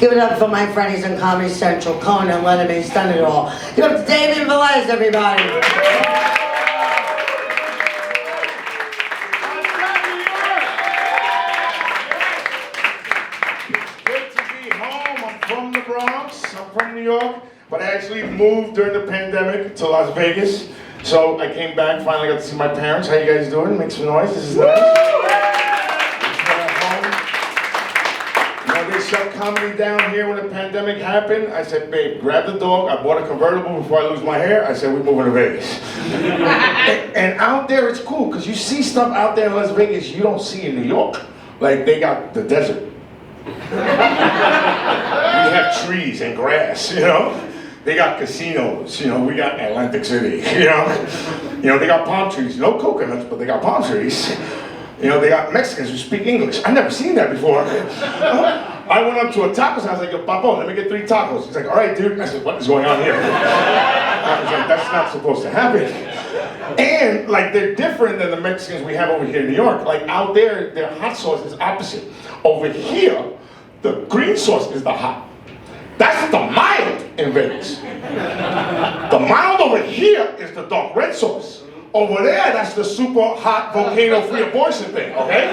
Give it up for my friends on Comedy Central, Conan, Letterman, he's done it all. Give it up to Davian and Velez, everybody. Good to be home. I'm from the Bronx. I'm from New York, but I actually moved during the pandemic to Las Vegas. So I came back, finally got to see my parents. How you guys doing? Make some noise. This is nice. They shut comedy down here when the pandemic happened. I said, babe, grab the dog. I bought a convertible before I lose my hair. I said, we're moving to Vegas. and out there, it's cool, because you see stuff out there in Las Vegas you don't see in New York. Like, they got the desert. We have trees and grass, you know? They got casinos, you know, we got Atlantic City, you know? They got palm trees. No coconuts, but they got palm trees. You know, they got Mexicans who speak English. I've never seen that before. I went up to a tacos house, I was like, yo, Papo, let me get 3 tacos. He's like, all right, dude. I said, what is going on here? I was like, that's not supposed to happen. And, like, they're different than the Mexicans we have over here in New York. Like, out there, their hot sauce is opposite. Over here, the green sauce is the hot. That's the mild in Vegas. The mild over here is the dark red sauce. Over there, that's the super hot volcano-free abortion thing, okay?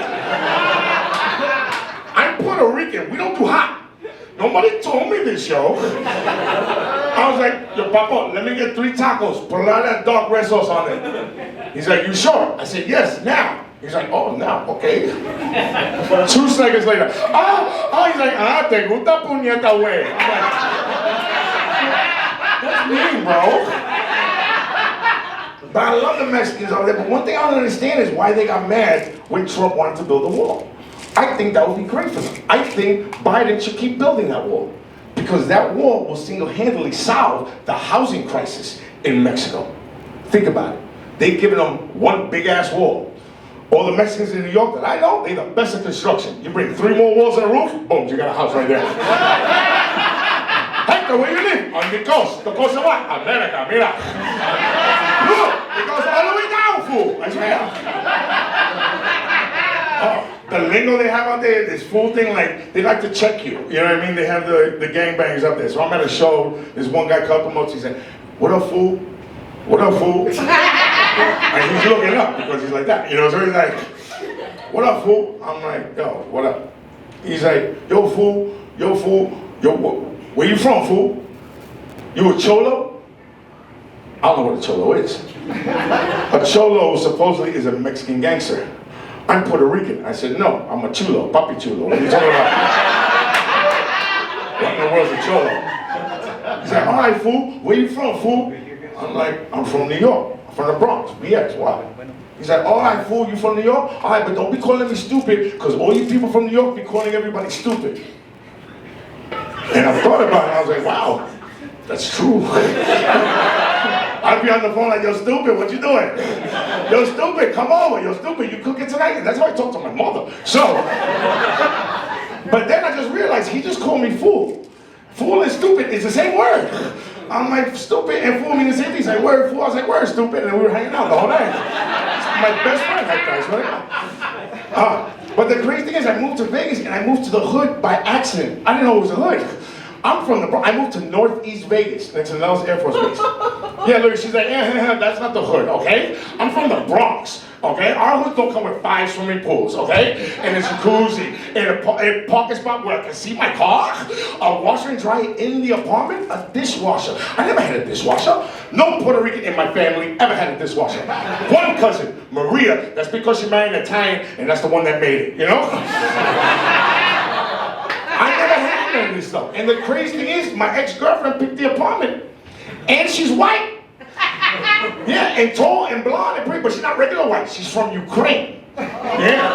I'm Puerto Rican, we don't do hot. Nobody told me this, yo. I was like, yo, Papa, let me get 3 tacos, put a lot of that dark red sauce on it. He's like, you sure? I said, yes, now. He's like, oh, now, okay. 2 seconds later, he's like, te gusta puñeta, güey. I'm like, that's me, bro. But I love the Mexicans over there, but one thing I don't understand is why they got mad when Trump wanted to build a wall. I think that would be great for them. I think Biden should keep building that wall, because that wall will single-handedly solve the housing crisis in Mexico. Think about it. They've given them one big-ass wall. All the Mexicans in New York that I know, they're the best at construction. You bring 3 more walls and a roof, boom, you got a house right there. Hector, where you live? On the coast. The coast of what? America, mira. Look, it goes all the way down, fool. I swear. The lingo they have out there, this fool thing, like, they like to check you. You know what I mean? They have the gangbangers up there. So I'm at a show, this one guy cut them up, he said, what up, fool? What up, fool? And he's looking up because he's like that, you know? So he's like, what up, fool? I'm like, yo, what up? He's like, yo, fool, yo, where you from, fool? You a cholo? I don't know what a cholo is. A cholo supposedly is a Mexican gangster. I'm Puerto Rican. I said, no, I'm a chulo, papi chulo. What are you talking about? What in the world's a cholo? He's like, all right, fool, where you from, fool? I'm like, I'm from New York. I'm from the Bronx, BX, why? He's like, all right, fool, you from New York? All right, but don't be calling me stupid, because all you people from New York be calling everybody stupid. And I thought about it, I was like, wow, that's true. I'd be on the phone like, yo, stupid, what you doing? Yo, stupid, come over, yo, stupid, you cooking tonight? And that's how I talk to my mother. So, but then I just realized he just called me fool. Fool and stupid is the same word. I'm like, stupid and fool mean the same thing. He's like, word, fool. I was like, word, stupid. And we were hanging out the whole night. It's my best friend, that guy's but the crazy thing is, I moved to Vegas and I moved to the hood by accident. I didn't know it was a hood. I'm from the Bronx. I moved to Northeast Vegas, next to Nellis Air Force Base. Yeah, look, she's like, that's not the hood, okay? I'm from the Bronx, okay? Our hoods don't come with 5 swimming pools, okay? And a jacuzzi, and a parking spot where I can see my car, a washer and dryer in the apartment, a dishwasher. I never had a dishwasher. No Puerto Rican in my family ever had a dishwasher. One cousin, Maria, that's because she married an Italian, and that's the one that made it, you know? I never had none of this stuff. And the crazy thing is, my ex-girlfriend picked the apartment. And she's white. Yeah, and tall and blonde and pretty, but she's not regular white. She's from Ukraine. Yeah.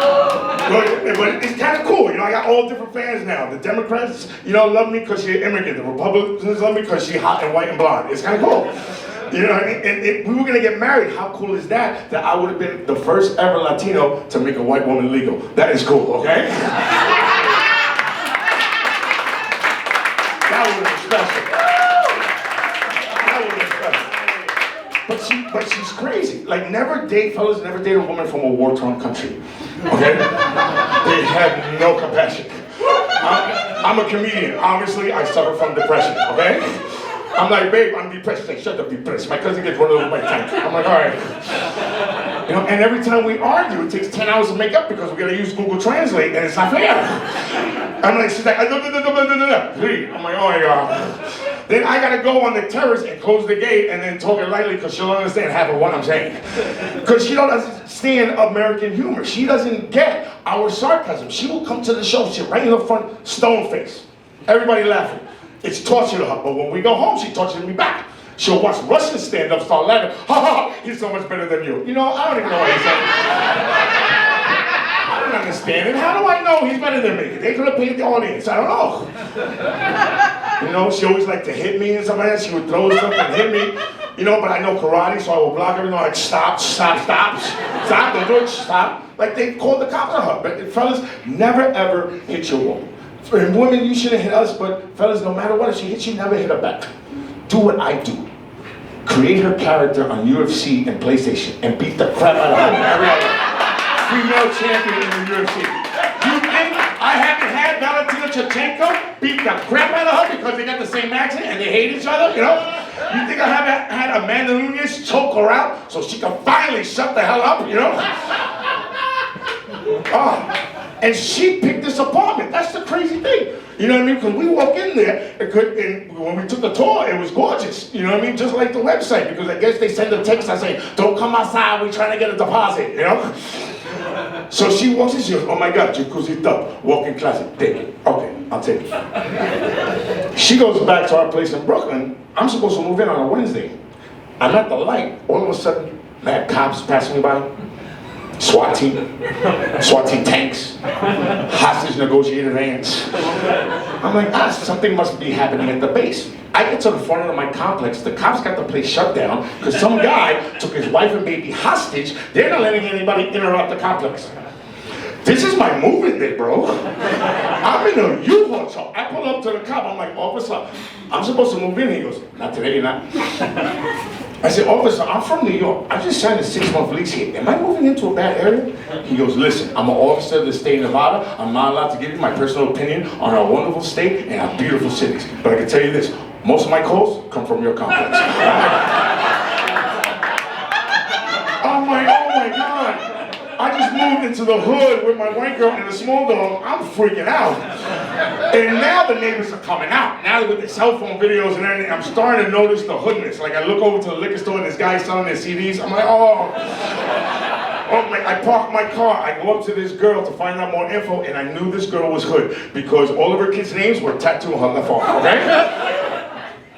But it's kind of cool. You know, I got all different fans now. The Democrats, you know, love me because she's an immigrant. The Republicans love me because she's hot and white and blonde. It's kind of cool. You know, and if we were going to get married, how cool is that? That I would have been the first ever Latino to make a white woman legal. That is cool, okay? That would have been special. That would have been special. But she's crazy. Like, never date, fellas, never date a woman from a war-torn country. Okay? They have no compassion. I'm a comedian. Obviously, I suffer from depression, okay? I'm like, babe, I'm depressed. She's like, shut up, depressed. My cousin gets run over my tank. I'm like, all right. You know, and every time we argue, it takes 10 hours to make up because we gotta use Google Translate, and it's not fair. I'm like, she's like, I'm like, oh my God. Then I gotta go on the terrace and close the gate and then talk it lightly because she'll understand half of what I'm saying. Because she don't understand American humor. She doesn't get our sarcasm. She will come to the show, sit right in the front, stone face. Everybody laughing. It's torture to her, but when we go home, she tortures me back. She'll watch Russian stand-up, start laughing. Ha ha, he's so much better than you. You know, I don't even know what he's saying. I don't understand it. How do I know he's better than me? They could have paid the audience. I don't know. You know, she always liked to hit me and something like that. She would throw stuff and hit me. You know, but I know karate, so I will block everything. Like, stop, don't do it, stop. Like, they called the cops on her. But fellas, never ever hit your woman. For women, you shouldn't hit us, but fellas, no matter what, if she hits you, never hit her back. Do what I do. Create her character on UFC and PlayStation and beat the crap out of her and every other female champion in the UFC. You think I haven't had Valentina Shevchenko beat the crap out of her because they got the same accent and they hate each other, you know? You think I haven't had Amanda Nunes choke her out so she can finally shut the hell up, you know? And she picked this apartment. That's the crazy thing. You know what I mean? Because we walk in there, and when we took the tour, it was gorgeous. You know what I mean? Just like the website, because I guess they send a text that say, don't come outside, we're trying to get a deposit, you know? So she walks in, she goes, oh my God, jacuzzi tub, walk-in closet, take it. Okay, I'll take it. She goes back to our place in Brooklyn. I'm supposed to move in on a Wednesday. I'm at the light. All of a sudden, mad cops passing me by. SWAT team tanks, hostage negotiator vans. I'm like, something must be happening at the base. I get to the front of my complex, the cops got the place shut down because some guy took his wife and baby hostage. They're not letting anybody in or out the complex. This is my moving day, bro. I'm in a U-Haul truck. I pull up to the cop, I'm like, officer, I'm supposed to move in. He goes, not today, you're not. I said, officer, I'm from New York. I just signed a 6-month lease here. Am I moving into a bad area? He goes, listen, I'm an officer of the state of Nevada. I'm not allowed to give you my personal opinion on our wonderful state and our beautiful cities. But I can tell you this, most of my calls come from your complex. I'm like, oh my God. I just moved into the hood with my white girl and a small dog. I'm freaking out. And now the neighbors are coming out. Now with the cell phone videos and everything, I'm starting to notice the hoodness. Like I look over to the liquor store and this guy selling their CDs. I'm like, oh my, I park my car. I go up to this girl to find out more info, and I knew this girl was hood because all of her kids' names were tattooed on her left arm, okay?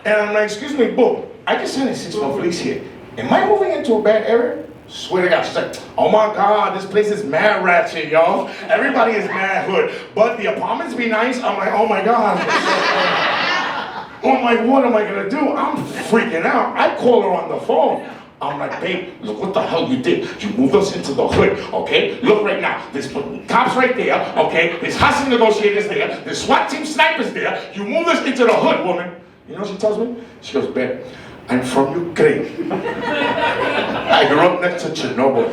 And I'm like, excuse me, boo, I just signed a 6-month lease here. Am I moving into a bad area? Swear to God, she's like, oh my God, this place is mad ratchet, y'all. Everybody is mad hood. But the apartments be nice. I'm like, oh my God. I'm like, what am I gonna do? I'm freaking out. I call her on the phone. I'm like, babe, look what the hell you did. You moved us into the hood, okay? Look right now. There's cops right there, okay? There's hostage negotiators there. There's SWAT team snipers there. You moved us into the hood, woman. You know what she tells me? She goes, babe, I'm from Ukraine. I grew up next to Chernobyl.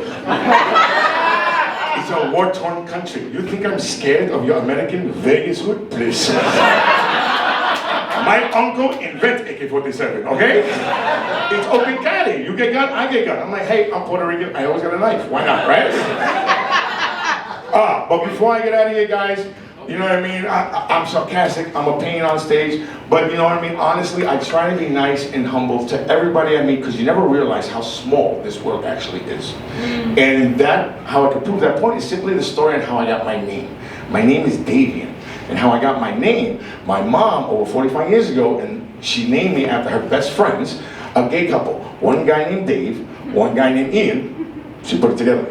It's a war-torn country. You think I'm scared of your American Vegas hood? Please. My uncle invented AK-47, okay? It's open carry. You get gun, I get gun. I'm like, hey, I'm Puerto Rican. I always got a knife. Why not, right? But before I get out of here, guys, you know what I mean? I'm sarcastic, I'm a pain on stage, but you know what I mean? Honestly, I try to be nice and humble to everybody I meet because you never realize how small this world actually is. And how I can prove that point is simply the story on how I got my name. My name is Davian. And how I got my name, my mom, over 45 years ago, and she named me after her best friends, a gay couple. One guy named Dave, one guy named Ian. She put it together.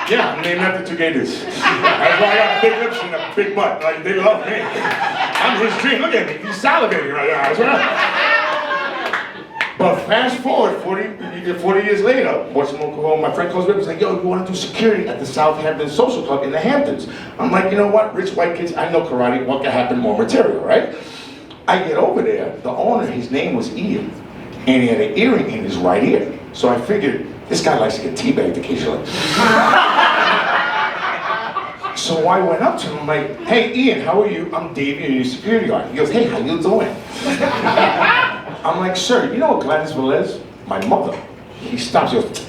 Yeah, I'm named after two gay dudes. That's why I got big lips and a big butt. Like, they love me. I'm his dream. Look at me. He's salivating right now. That's right. But fast forward 40 years later, my friend calls me up and says, yo, you want to do security at the Southampton Social Club in the Hamptons? I'm like, you know what? Rich white kids, I know karate. What can happen? More material, right? I get over there. The owner, his name was Ian. And he had an earring in his right ear. So I figured, this guy likes to get teabagged occasionally. So I went up to him, I'm like, hey Ian, how are you? I'm Davian, your security guard. He goes, hey, how you doing? I'm like, sir, you know what Gladys Velez? My mother. He stops, he goes,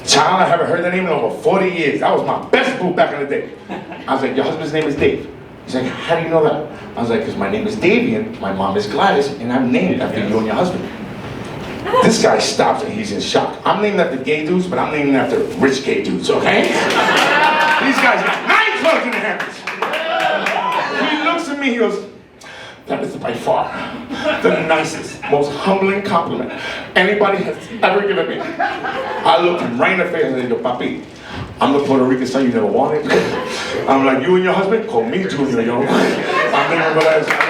child, I haven't heard that name in over 40 years. That was my best boo back in the day. I was like, your husband's name is Dave. He's like, how do you know that? I was like, because my name is Davian, my mom is Gladys, and I'm named after you and your husband. This guy stops and he's in shock. I'm named after gay dudes, but I'm named after rich gay dudes, okay? These guys got 9 clubs in their hands. He looks at me, he goes, that is by far the nicest, most humbling compliment anybody has ever given me. I looked him right in the face and said, yo, papi, I'm the Puerto Rican son you never wanted. I'm like, you and your husband? Call me Junior, yo. I'm Davian Velez.